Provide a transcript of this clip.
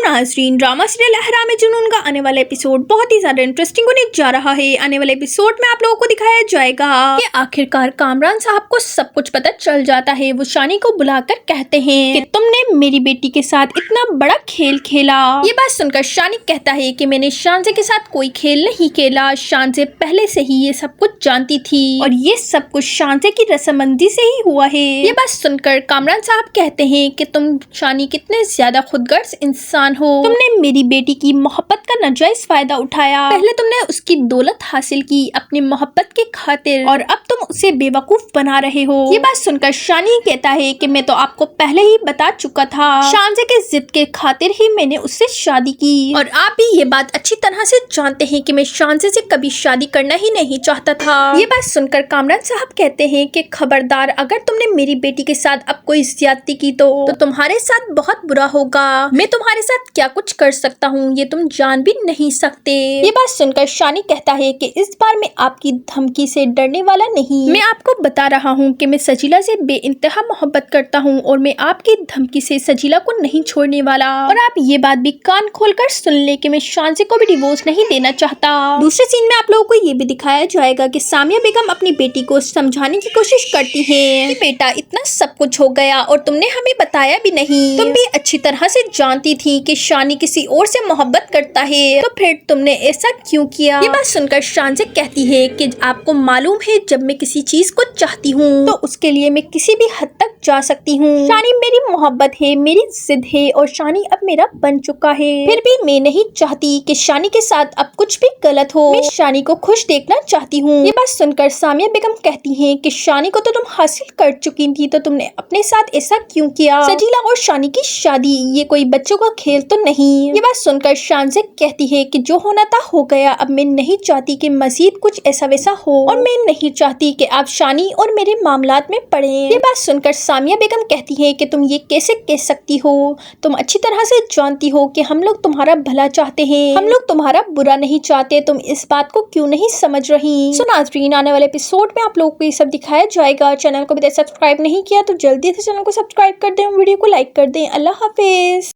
नाज़रीन, drama serial अहराम जुनून का आने वाला एपिसोड बहुत ही ज्यादा इंटरेस्टिंग होने जा रहा है। आने वाले एपिसोड में आप लोगों को दिखाया जाएगा कि आखिरकार कामरान साहब को सब कुछ पता चल जाता है। वो शानी को बुलाकर कहते हैं कि तुमने मेरी बेटी के साथ इतना बड़ा खेल खेला। ये बात सुनकर शानी कहता है कि मैंने शानजे के साथ कोई खेल नहीं खेला, शानजे पहले से ही ये सब कुछ जानती थी और ये सब कुछ शानजे की रस्मबंदी से ही हुआ है। ये बात सुनकर कामरान साहब कहते हैं कि तुम शानी कितने ज्यादा खुदगर्ज इंसान हो। तुमने मेरी बेटी की मोहब्बत का नाजायज फायदा उठाया। पहले तुमने उसकी दौलत हासिल की अपनी मोहब्बत के खातिर और अब तुम उसे बेवकूफ बना रहे हो। ये बात सुनकर शानी कहता है कि मैं तो आपको पहले ही बता चुका था, शानजे के जिद के खातिर ही मैंने उससे शादी की और आप भी ये बात अच्छी तरह से जानते हैं कि मैं शानजे से कभी शादी करना ही नहीं चाहता था। ये बात सुनकर कामरान साहब कहते हैं कि खबरदार, अगर तुमने मेरी बेटी के साथ अब कोई ज्यादती की तो तुम्हारे साथ बहुत बुरा होगा। मैं तुम्हारे साथ क्या कुछ कर सकता हूँ ये तुम जान भी नहीं सकते। ये बात सुनकर शानी कहता है कि इस बार मैं आपकी धमकी से डरने वाला नहीं, मैं आपको बता रहा हूँ कि मैं सजीला से बेइंतहा मोहब्बत करता हूँ और मैं आपकी धमकी से सजीला को नहीं छोड़ने वाला। और आप ये बात भी कान खोलकर सुन ले कि मैं शानजे को भी डिवोर्स नहीं देना चाहता। दूसरे सीन में आप लोगों को ये भी दिखाया जाएगा कि सामिया बेगम अपनी बेटी को समझाने की कोशिश करती है कि बेटा इतना सब कुछ हो गया और तुमने हमें बताया भी नहीं। तुम भी अच्छी तरह से जानती थी कि शानी किसी और से मोहब्बत करता है, तो फिर तुमने ऐसा क्यों किया। ये बात सुनकर शानजे कहती है कि आपको मालूम है जब मैं किसी चीज को चाहती हूँ तो उसके लिए मैं किसी भी हद तक जा सकती हूँ। शानी मेरी मोहब्बत है, मेरी जिद है और शानी अब मेरा बन चुका है। फिर भी मैं नहीं चाहती कि शानी के साथ अब कुछ भी गलत हो। मैं शानी को खुश देखना चाहती हूँ। ये बात सुनकर सामिया बेगम कहती है कि शानी को तो तुम हासिल कर चुकी थी, तो तुमने अपने साथ ऐसा क्यों किया। सजीला और शानी की शादी ये कोई बच्चों का खेल तो नहीं। ये बात सुनकर शानजे कहती है कि जो होना था हो गया, अब मैं नहीं चाहती कि मजीद कुछ ऐसा वैसा हो और मैं नहीं चाहती कि आप शानी और मेरे मामलात में पड़े। ये बात सुनकर सामिया बेगम कहती है कि तुम ये कैसे कह सकती हो, तुम अच्छी तरह से जानती हो कि हम लोग तुम्हारा भला चाहते हैं, हम लोग तुम्हारा बुरा नहीं चाहते, तुम इस बात को क्यों नहीं समझ रही। सो नाज़रीन, आने वाले एपिसोड में आप लोगों को ये सब दिखाया जाएगा। चैनल को भी सब्सक्राइब नहीं किया तो जल्दी से चैनल को सब्सक्राइब कर दें, वीडियो को लाइक कर दें। अल्लाह हाफिज।